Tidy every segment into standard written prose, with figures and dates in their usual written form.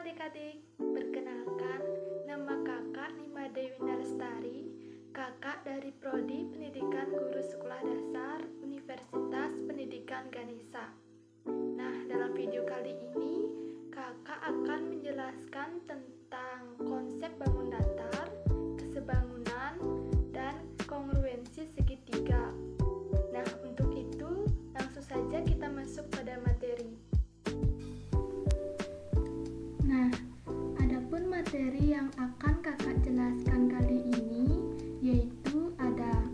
adik-adik, perkenalkan, nama kakak Nima Dewi Narestari, kakak dari Prodi Pendidikan Guru Sekolah Dasar Universitas Pendidikan Ganesha. Nah, dalam video kali ini, kakak akan menjelaskan tentang konsep bangun datar, kesebangunan, dan kongruensi segitiga. Nah, untuk itu, langsung saja kita masuk pada materi. Nah, adapun materi yang akan kakak jelaskan kali ini yaitu ada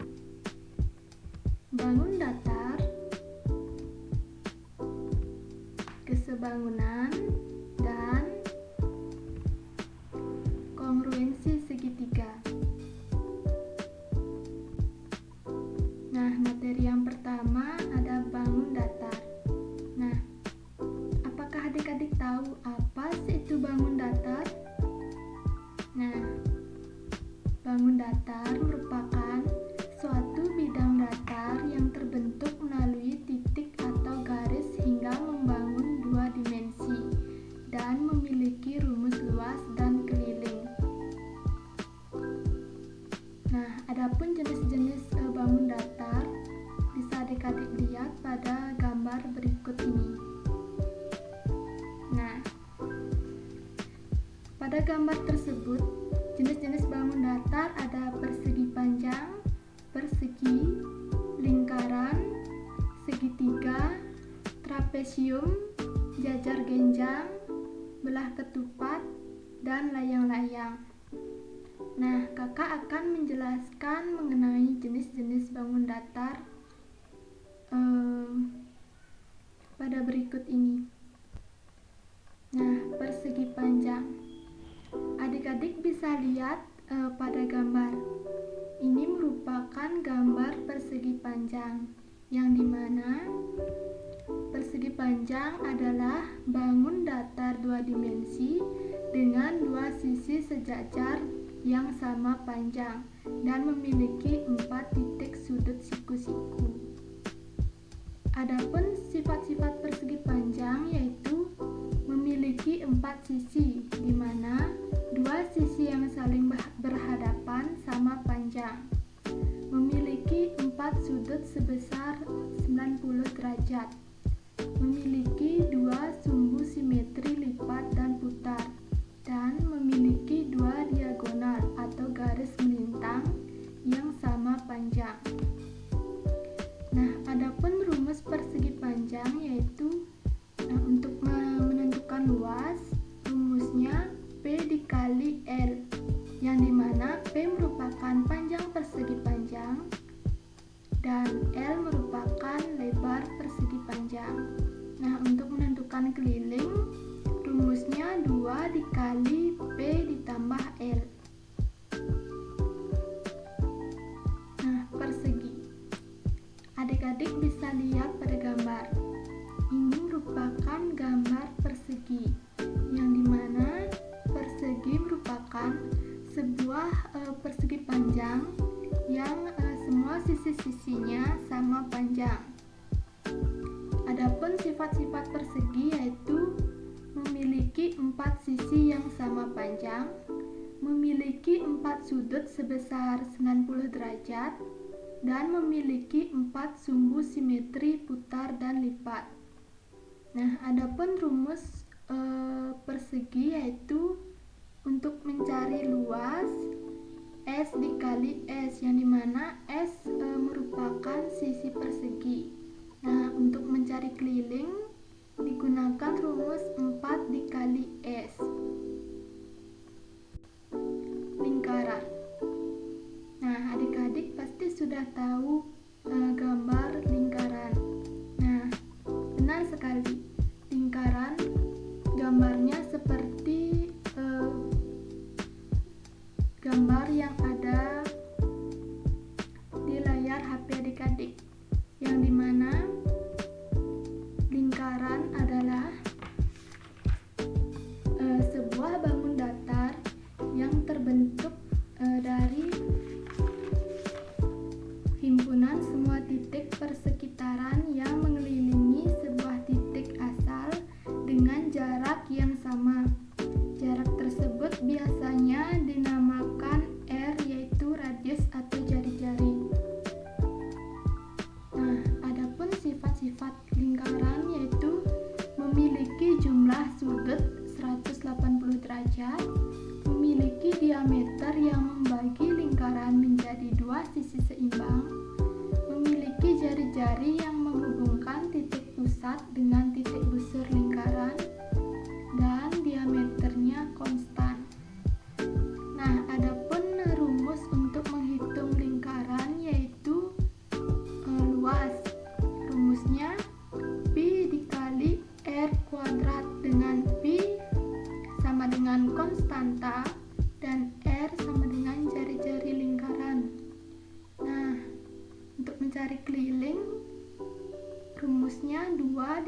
bangun datar, kesebangunan, dan kongruensi segitiga. Nah, materi yang pertama ada bangun datar. Nah, apakah adik-adik tahu apa sih itu bangun datar? Nah, bangun datar merupakan suatu bidang datar yang terbentuk melalui titik atau garis hingga membangun dua dimensi dan memiliki rumus luas dan keliling. Nah, adapun jenis-jenis bangun datar bisa adik-adik lihat pada gambar berikut ini. Nah, pada gambar tersebut, jenis-jenis bangun datar ada persegi panjang, persegi, lingkaran, segitiga, trapesium, jajar genjang, belah ketupat, dan layang-layang. Nah, kakak akan menjelaskan mengenai jenis-jenis bangun datar pada berikut ini. Nah, persegi panjang. Adik-adik bisa lihat pada gambar. Ini merupakan gambar persegi panjang, yang dimana persegi panjang adalah bangun datar dua dimensi dengan dua sisi sejajar yang sama panjang dan memiliki 4 titik sudut siku-siku. Adapun sifat-sifat persegi panjang yaitu memiliki 4 sisi, di mana 2 sisi yang saling berhadapan sama panjang, memiliki 4 sudut sebesar 90 derajat, memiliki 2 sumbu simetri lipat dan putar, dan memiliki 2 diagonal atau garis melintang yang sama panjang. Nah, adapun rumus persegi panjang yaitu untuk menentukan luas, rumusnya P dikali L, yang dimana P merupakan panjang persegi panjang dan L merupakan lebar persegi panjang. Nah, untuk menentukan keliling, rumusnya 2 dikali P ditambah L. Nah, persegi. Adik-adik bisa lihat pada gambar. Ini merupakan gambar persegi, yang dimana persegi merupakan sebuah persegi panjang yang semua sisi-sisinya sama panjang. Adapun sifat-sifat persegi yaitu memiliki 4 sisi yang sama panjang, memiliki 4 sudut sebesar 90 derajat, dan memiliki 4 sumbu simetri putar dan lipat. Nah, adapun rumus persegi yaitu untuk mencari luas S dikali S, yang dimana S merupakan sisi persegi. Nah, untuk mencari keliling digunakan rumus 4 dikali S. Lingkaran. Nah, adik-adik pasti sudah tahu gambar lingkaran. Nah, benar sekali. Lingkaran gambarnya seperti gambar yang ada di layar HP adik-adik, yang dimana lingkaran adalah sebuah bangun datar yang terbentuk dari himpunan semua titik persekitaran yang mengelilingi sebuah titik asal dengan jarak yang sama.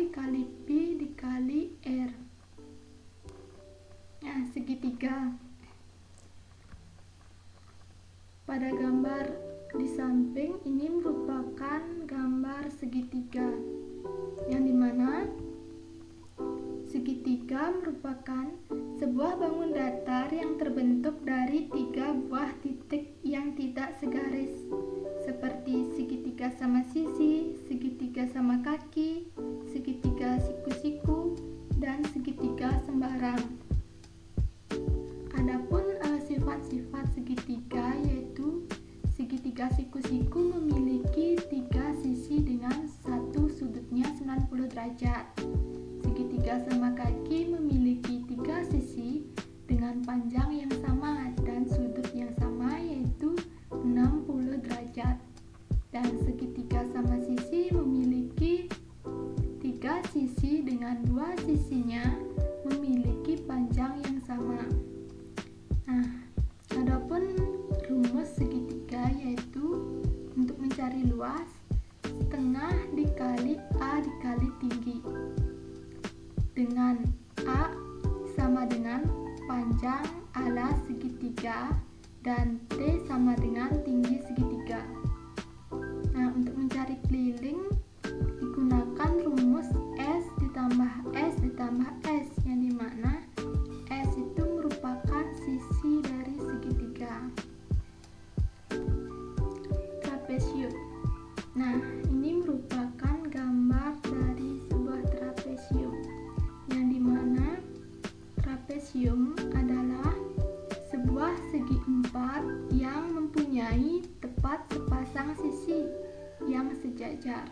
dikali Pi dikali R. Nah, segitiga. Pada gambar di samping ini merupakan gambar segitiga, yang dimana segitiga merupakan sebuah bangun datar yang terbentuk dari 3 buah titik yang tidak segaris, seperti segitiga sama sisi, segitiga sama kaki, segitiga siku-siku, dan segitiga sembarang. Adapun sifat-sifat segitiga yaitu segitiga siku-siku memiliki 3 sisi dengan satu sudutnya 90 derajat. Segitiga sama kaki memiliki 3 sisi dengan panjang yang sama dan sudut yang sama yaitu 60 derajat. Dan segitiga sama sisi memiliki 3 sisi dengan 2 sisinya memiliki panjang yang sama. Nah, adapun rumus segitiga yaitu untuk mencari luas setengah dikali A dikali tinggi, dengan A sama dengan panjang alas segitiga dan T sama dengan tinggi segitiga. Nah, untuk mencari keliling digunakan rumus S ditambah S ditambah S, yang dimana S itu merupakan sisi dari segitiga. Trapesium. Nah, ini merupakan gambar dari sebuah trapesium, yang dimana trapesium adalah sebuah segi empat yang mempunyai tepat sepasang sisi yang sejajar.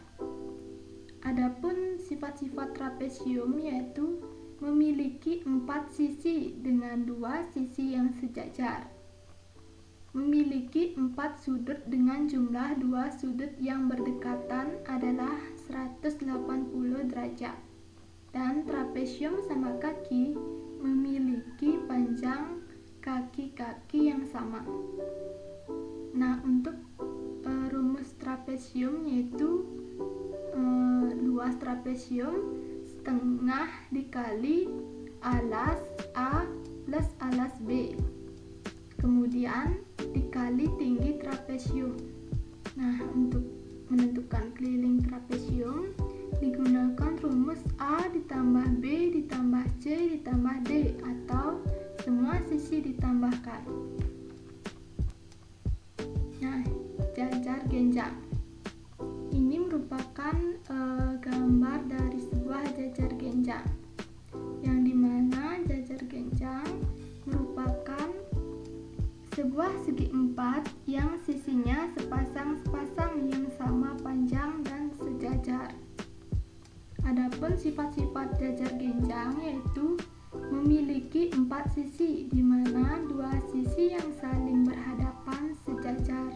Adapun sifat-sifat trapesium yaitu memiliki 4 sisi dengan 2 sisi yang sejajar, memiliki 4 sudut dengan jumlah 2 sudut yang berdekatan adalah 180 derajat, dan trapesium sama kaki memiliki panjang kaki-kaki yang sama. Nah, untuk rumus trapesium yaitu luas trapesium setengah dikali alas A plus alas B, kemudian dikali tinggi trapesium. Nah, untuk menentukan keliling trapesium digunakan rumus A ditambah B ditambah C ditambah D, atau semua sisi ditambahkan. Nah, jajar genjang. Ini merupakan gambar dari sebuah jajar genjang, yang dimana jajar genjang merupakan sebuah segi empat yang sisinya sepasang-sepasang yang sama panjang dan sejajar. Adapun sifat-sifat jajar genjang yaitu memiliki 4 sisi, di mana 2 sisi yang saling berhadapan sejajar.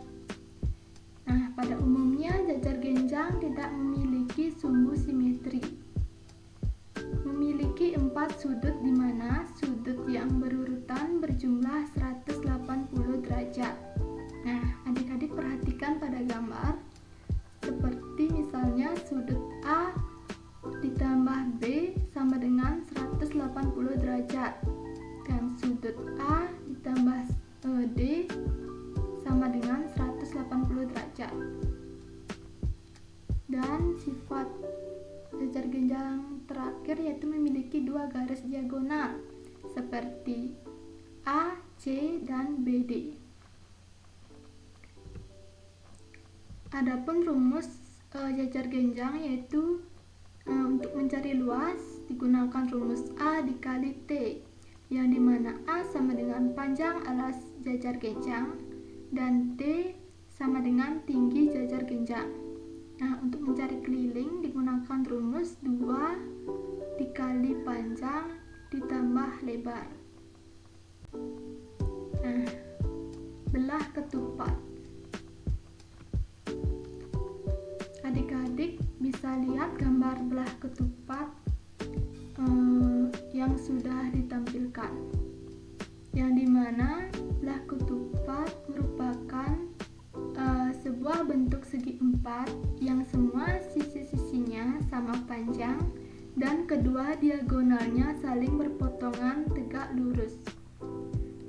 Nah, pada umumnya jajar genjang tidak memiliki sumbu simetri. Memiliki 4 sudut, di mana sudut yang berurutan berjumlah 180 derajat. Nah, adik-adik perhatikan pada gambar, seperti misalnya sudut A ditambah B sama dengan 180 derajat, dan sudut A ditambah D sama dengan 180 derajat. Dan sifat jajar genjang terakhir yaitu memiliki 2 garis diagonal seperti A, C, dan BD. Adapun rumus jajar genjang yaitu untuk mencari luas digunakan rumus A dikali T, yang dimana A sama dengan panjang alas jajar genjang dan T sama dengan tinggi jajar genjang. Nah, untuk mencari keliling digunakan rumus 2 dikali panjang ditambah lebar. Nah, belah ketupat. Adik-adik bisa lihat gambar belah ketupat yang sudah ditampilkan, yang dimana belah ketupat merupakan sebuah bentuk segi empat yang semua sisi-sisinya sama panjang dan kedua diagonalnya saling berpotongan tegak lurus.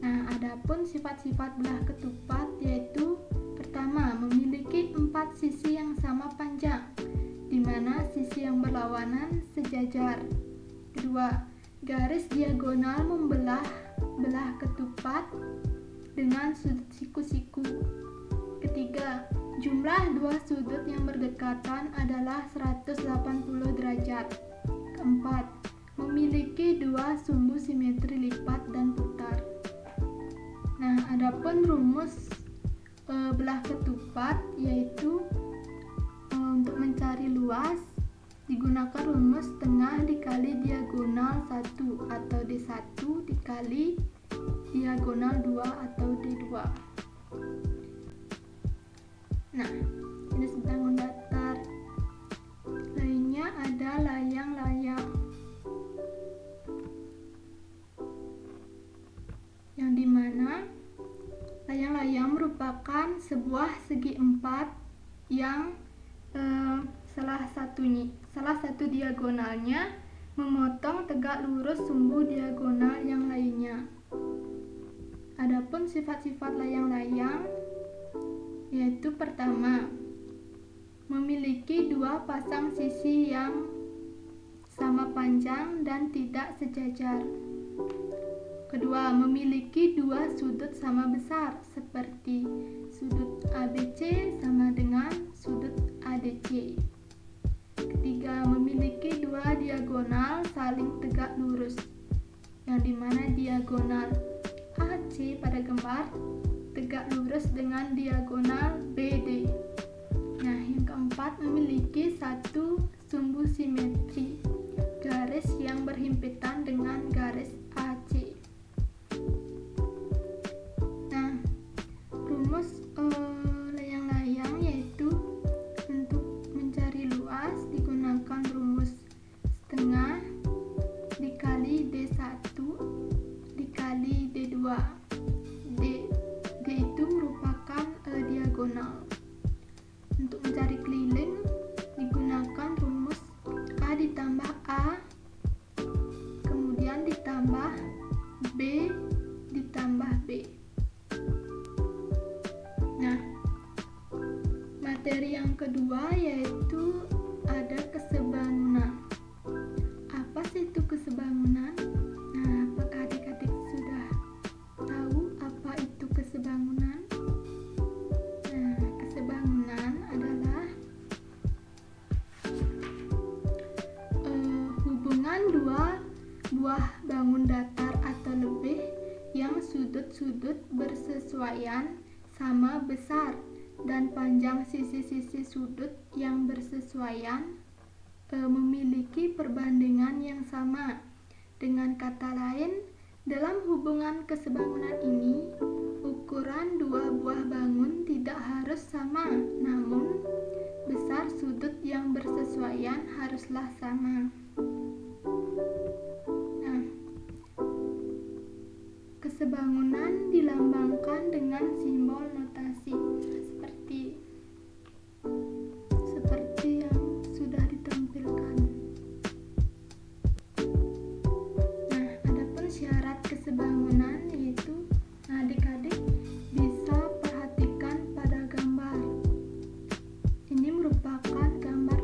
Nah, adapun sifat-sifat belah ketupat yaitu pertama, memiliki 4 sisi yang sama panjang, di mana sisi yang berlawanan sejajar. Kedua, garis diagonal membelah belah ketupat dengan sudut siku-siku. Ketiga, jumlah dua sudut yang berdekatan adalah 180 derajat. Keempat, memiliki dua sumbu simetri lipat dan putar. Nah, adapun rumus belah ketupat yaitu untuk mencari luas digunakan rumus tengah dikali diagonal 1 atau D1 dikali diagonal 2 atau D2. Nah, jenis bangun datar lainnya ada layang-layang, yang dimana layang-layang merupakan sebuah segi empat yang salah satu diagonalnya memotong tegak lurus sumbu diagonal yang lainnya. Adapun sifat-sifat layang-layang yaitu pertama, memiliki dua pasang sisi yang sama panjang dan tidak sejajar. Kedua, memiliki dua sudut sama besar seperti sudut ABC sama dengan sudut ADC. Ketiga, memiliki dua diagonal saling tegak lurus, yang dimana diagonal AC pada gambar tegak lurus dengan diagonal BD. Nah, yang keempat, memiliki satu sumbu simetri, garis yang berhimpitan dengan garis AC. Nah, rumus layang-layang yaitu untuk mencari luas digunakan rumus setengah dikali D1 dikali D2. D itu merupakan diagonal. Untuk mencari keliling digunakan rumus A ditambah A kemudian ditambah B ditambah B. Nah, materi yang kedua yaitu ada kesebangunan. Apa sih itu kesebangunan? Nah, apakah adik-adik sudah tahu apa itu kesebangunan? Nah, kesebangunan adalah hubungan dua buah bangun datar atau lebih yang sudut-sudut bersesuaian sama besar dan panjang sisi-sisi sudut yang bersesuaian memiliki perbandingan yang sama. Dengan kata lain, dalam hubungan kesebangunan ini, ukuran dua buah bangun tidak harus sama, namun besar sudut yang bersesuaian haruslah sama. Nah, kesebangunan dilambangkan dengan simbol notasi seperti yang sudah ditampilkan. Nah, adapun syarat kesebangunan yaitu adik-adik bisa perhatikan pada gambar. Ini merupakan gambar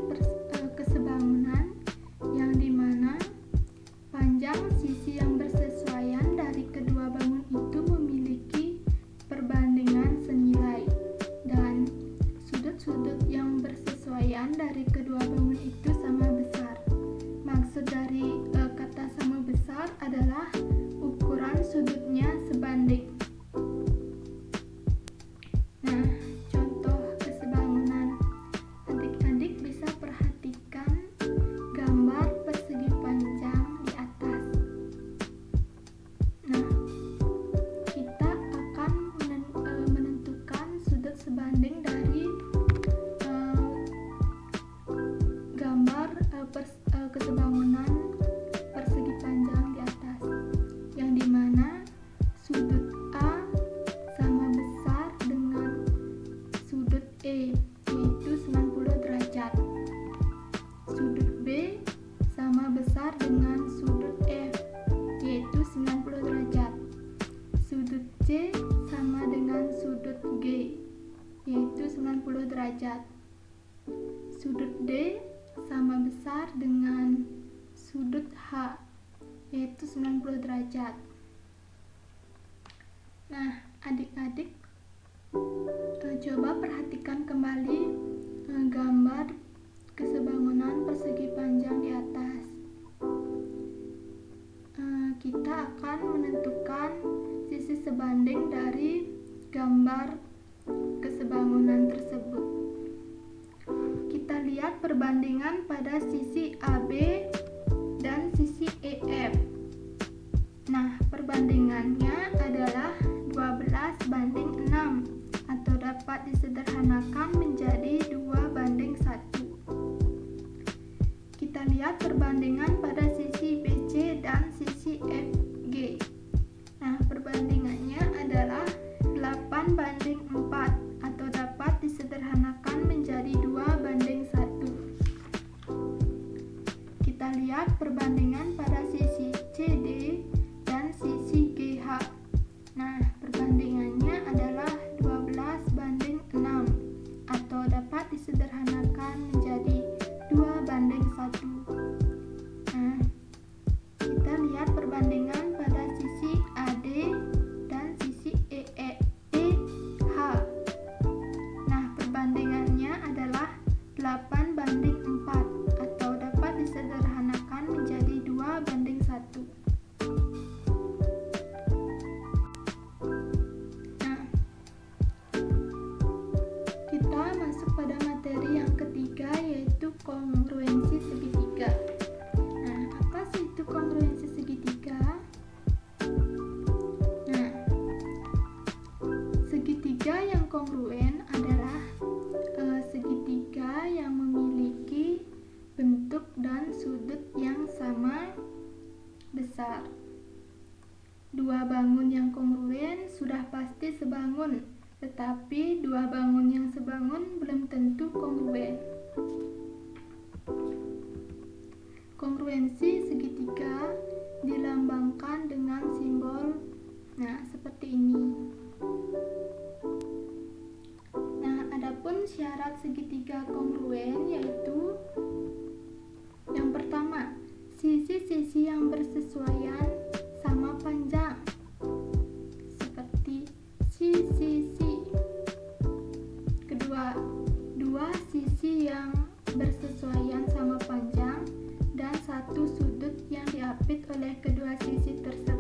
kesebangunan yang dimana panjang sisi yang bersesuaian dari kedua bangun itu memiliki perbandingan senilai dan sudut-sudut yang bersesuaian dari kedua bangun itu sama besar. Maksud dari kata sama besar adalah ukuran sudutnya sebanding. Nah, contoh kesebangunan, adik-adik bisa perhatikan gambar persegi panjang di atas. Nah, kita akan menentukan sudut sebanding dari gambar kesebangunan persegi panjang di atas, yang dimana sudut A sama besar dengan sudut E yaitu 90 derajat, sudut B sama besar besar dengan sudut F, yaitu 90 derajat. Sudut C sama dengan sudut G, yaitu 90 derajat. Sudut D sama besar dengan sudut H, yaitu 90 derajat. Nah, adik-adik, coba perhatikan kembali gambar kesebangunan persegi panjang di atas. Kita akan menentukan sisi sebanding dari gambar kesebangunan tersebut. Kita lihat perbandingan pada sisi AB dan sisi EF. Nah, perbandingannya adalah 12:6 atau dapat disederhanakan menjadi 2:1. Kita lihat perbandingan pada sisi BC dan sisi FG. Nah, perbandingannya adalah 8:4 atau dapat disederhanakan menjadi 2:1. Kita lihat perbandingan pada sisi CD dan sisi GH. Nah, perbandingannya adalah 12:6 atau dapat disederhanakan menjadi 2:1. Nah, kita lihat perbandingan pada sisi AD dan sisi EH. Nah, perbandingannya adalah 8:4 atau dapat disederhanakan menjadi 2:1. Nah, kita masuk pada materi yang ketiga, yaitu kongruensi segitiga. Nah, apa sih itu kongruensi segitiga? Nah, segitiga yang kongruen adalah segitiga yang memiliki bentuk dan sudut yang sama besar. Dua bangun yang kongruen sudah pasti sebangun, tetapi dua bangun yang sebangun belum tentu kongruen. Kongruensi segitiga dilambangkan dengan simbol seperti ini. Nah, adapun syarat segitiga kongruen yaitu yang pertama, sisi-sisi yang bersesuaian sama panjang, seperti sisi. Kedua, dua sisi yang bersesuaian sama panjang dan satu sudut yang diapit oleh kedua sisi tersebut.